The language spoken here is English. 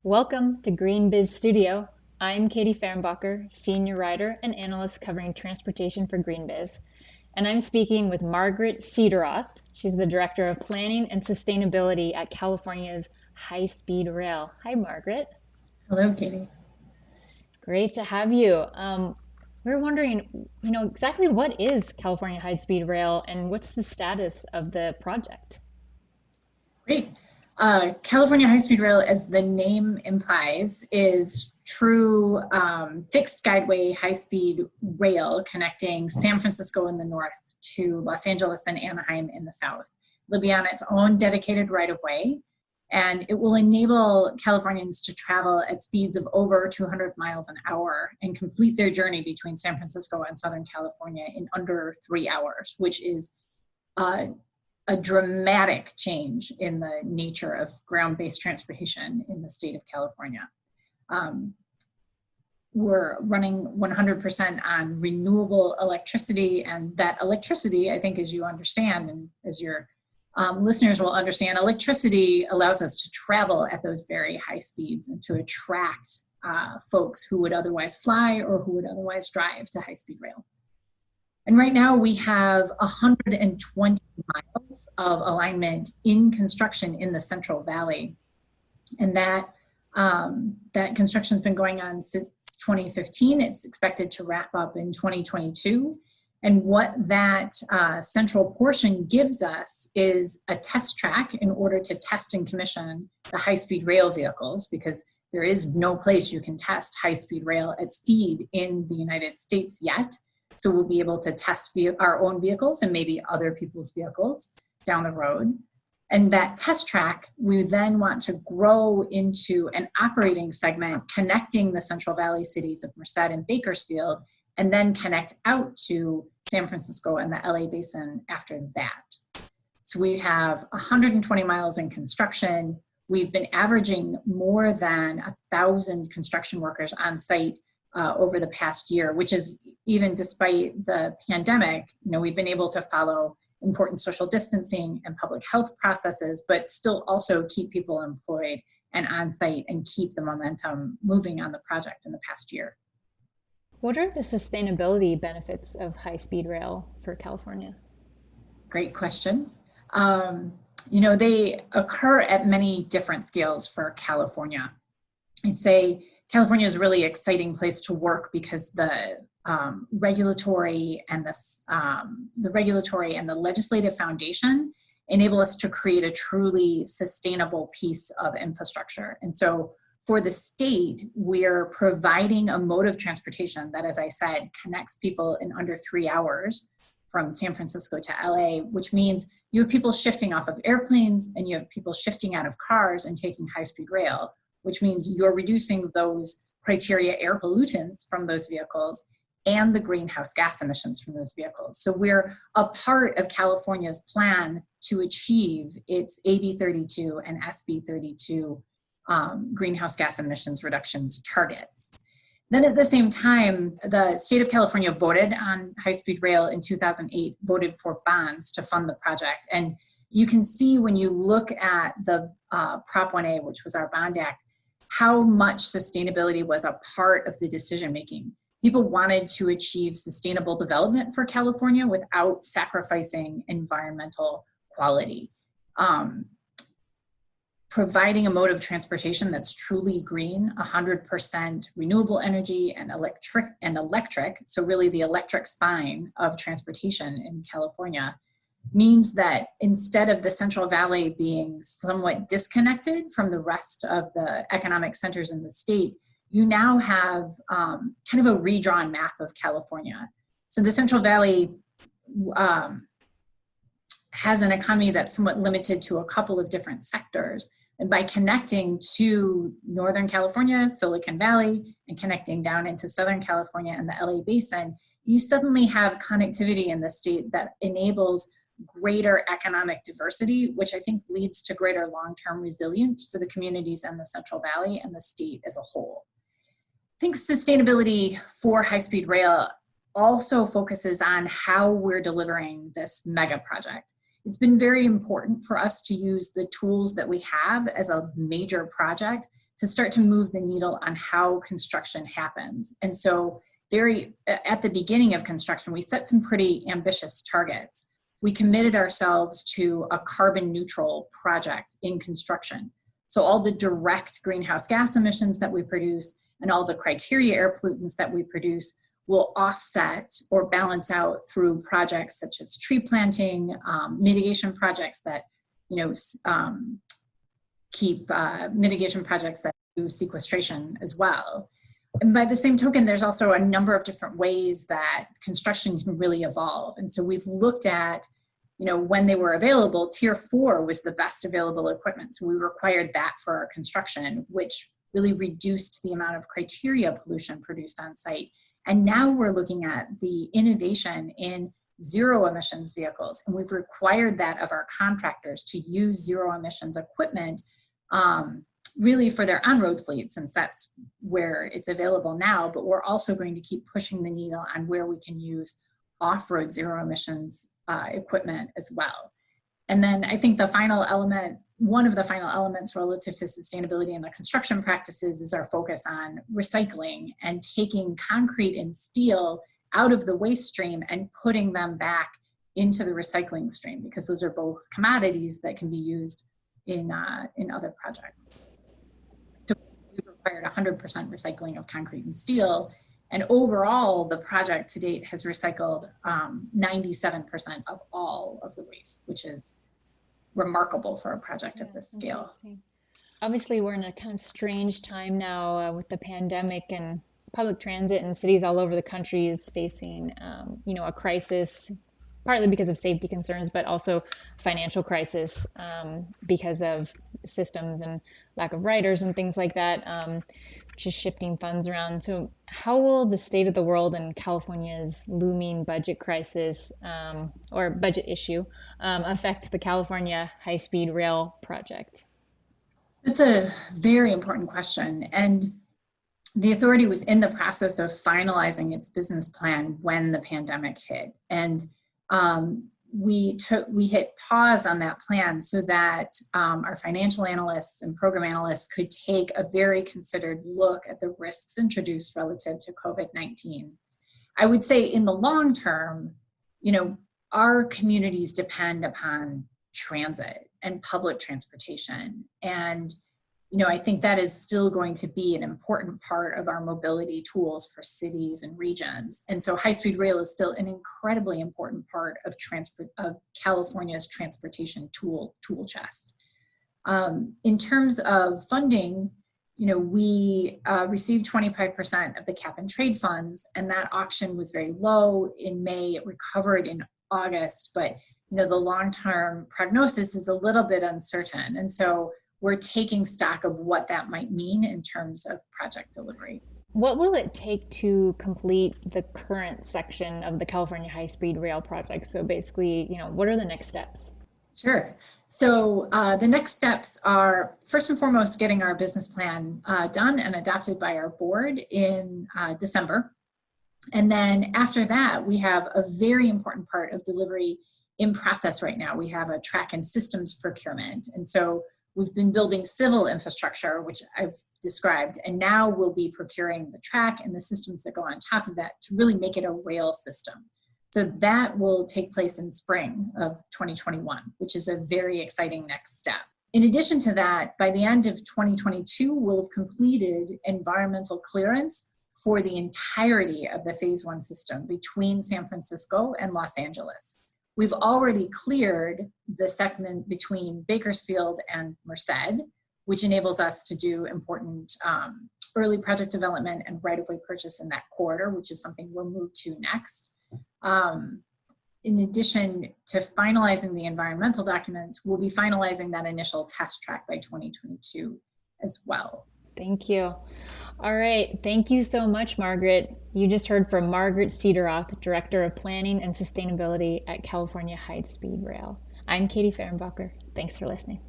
Welcome to Green Biz Studio. I'm Katie Fehrenbacher, Senior Writer and Analyst covering transportation for Green Biz. And I'm speaking with Margaret Cederoth. She's the Director of Planning and Sustainability at California's HighSpeed Rail. Hi, Margaret. Hello, Katie. Great to have you. We're wondering, exactly what is California High-Speed Rail and what's the status of the project? Great. California High-Speed Rail, as the name implies, is true fixed guideway high-speed rail connecting San Francisco in the north to Los Angeles and Anaheim in the south. It'll be on its own dedicated right-of-way, and it will enable Californians to travel at speeds of over 200 miles an hour and complete their journey between San Francisco and Southern California in under 3 hours, which is a dramatic change in the nature of ground-based transportation in the state of California. We're running 100% on renewable electricity, and that electricity, I think as you understand, and as your listeners will understand, electricity allows us to travel at those very high speeds and to attract folks who would otherwise fly or who would otherwise drive to high-speed rail. And right now we have 120 miles of alignment in construction in the Central Valley. And that construction has been going on since 2015. It's expected to wrap up in 2022. And what that central portion gives us is a test track in order to test and commission the high-speed rail vehicles, because there is no place you can test high-speed rail at speed in the United States yet. So we'll be able to test our own vehicles and maybe other people's vehicles down the road. And that test track, we then want to grow into an operating segment connecting the Central Valley cities of Merced and Bakersfield, and then connect out to San Francisco and the LA basin after that. So we have 120 miles in construction. We've been averaging more than 1,000 construction workers on site over the past year, which is even despite the pandemic. We've been able to follow important social distancing and public health processes, but still also keep people employed and on site and keep the momentum moving on the project in the past year. What are the sustainability benefits of high-speed rail for California? Great question. They occur at many different scales for California. I'd say California is a really exciting place to work because the regulatory and the legislative foundation enable us to create a truly sustainable piece of infrastructure. And so for the state, we're providing a mode of transportation that, as I said, connects people in under 3 hours from San Francisco to LA, which means you have people shifting off of airplanes and you have people shifting out of cars and taking high-speed rail, which means you're reducing those criteria air pollutants from those vehicles and the greenhouse gas emissions from those vehicles. So we're a part of California's plan to achieve its AB 32 and SB 32 greenhouse gas emissions reductions targets. Then at the same time, the state of California voted on high-speed rail in 2008, voted for bonds to fund the project. And you can see when you look at the Prop 1A, which was our bond act, how much sustainability was a part of the decision-making. People wanted to achieve sustainable development for California without sacrificing environmental quality. Providing a mode of transportation that's truly green, 100% renewable energy and electric, so really the electric spine of transportation in California, means that instead of the Central Valley being somewhat disconnected from the rest of the economic centers in the state, you now have kind of a redrawn map of California. So the Central Valley has an economy that's somewhat limited to a couple of different sectors. And by connecting to Northern California, Silicon Valley, and connecting down into Southern California and the LA basin, you suddenly have connectivity in the state that enables greater economic diversity, which I think leads to greater long-term resilience for the communities in the Central Valley and the state as a whole. I think sustainability for high-speed rail also focuses on how we're delivering this mega project. It's been very important for us to use the tools that we have as a major project to start to move the needle on how construction happens. And so at the beginning of construction, we set some pretty ambitious targets. We committed ourselves to a carbon neutral project in construction. So all the direct greenhouse gas emissions that we produce and all the criteria air pollutants that we produce will offset or balance out through projects such as tree planting, mitigation projects that, keep mitigation projects that do sequestration as well. And by the same token, there's also a number of different ways that construction can really evolve. And so we've looked at, when they were available, Tier 4 was the best available equipment. So we required that for our construction, which really reduced the amount of criteria pollution produced on site. And now we're looking at the innovation in zero emissions vehicles. And we've required that of our contractors to use zero emissions equipment really for their on-road fleet, since that's where it's available now. But we're also going to keep pushing the needle on where we can use off-road zero emissions equipment as well. And then I think one of the final elements relative to sustainability in the construction practices is our focus on recycling and taking concrete and steel out of the waste stream and putting them back into the recycling stream, because those are both commodities that can be used in other projects. So we've required 100% recycling of concrete and steel. And overall, the project to date has recycled 97% of all of the waste, which is remarkable for a project of this scale. Obviously, we're in a kind of strange time now with the pandemic, and public transit in cities all over the country is facing, a crisis, partly because of safety concerns, but also financial crisis because of systems and lack of riders and things like that, just shifting funds around. So how will the state of the world and California's looming budget crisis or budget issue affect the California high-speed rail project? It's a very important question. And the authority was in the process of finalizing its business plan when the pandemic hit. And we hit pause on that plan so that our financial analysts and program analysts could take a very considered look at the risks introduced relative to COVID-19. I would say in the long term, our communities depend upon transit and public transportation. And I think that is still going to be an important part of our mobility tools for cities and regions. And so high-speed rail is still an incredibly important part of California's transportation tool chest. In terms of funding, we received 25% of the cap and trade funds, and that auction was very low in May. It recovered in August, but the long-term prognosis is a little bit uncertain. And so we're taking stock of what that might mean in terms of project delivery. What will it take to complete the current section of the California high-speed rail project? So basically, what are the next steps? Sure. So the next steps are, first and foremost, getting our business plan done and adopted by our board in December. And then after that, we have a very important part of delivery in process right now. We have a track and systems procurement. And so we've been building civil infrastructure, which I've described, and now we'll be procuring the track and the systems that go on top of that to really make it a rail system. So that will take place in spring of 2021, which is a very exciting next step. In addition to that, by the end of 2022, we'll have completed environmental clearance for the entirety of the phase 1 system between San Francisco and Los Angeles. We've already cleared the segment between Bakersfield and Merced, which enables us to do important early project development and right-of-way purchase in that corridor, which is something we'll move to next. In addition to finalizing the environmental documents, we'll be finalizing that initial test track by 2022 as well. Thank you. All right. Thank you so much, Margaret. You just heard from Margaret Cederoth, Director of Planning and Sustainability at California High Speed Rail. I'm Katie Fehrenbacher. Thanks for listening.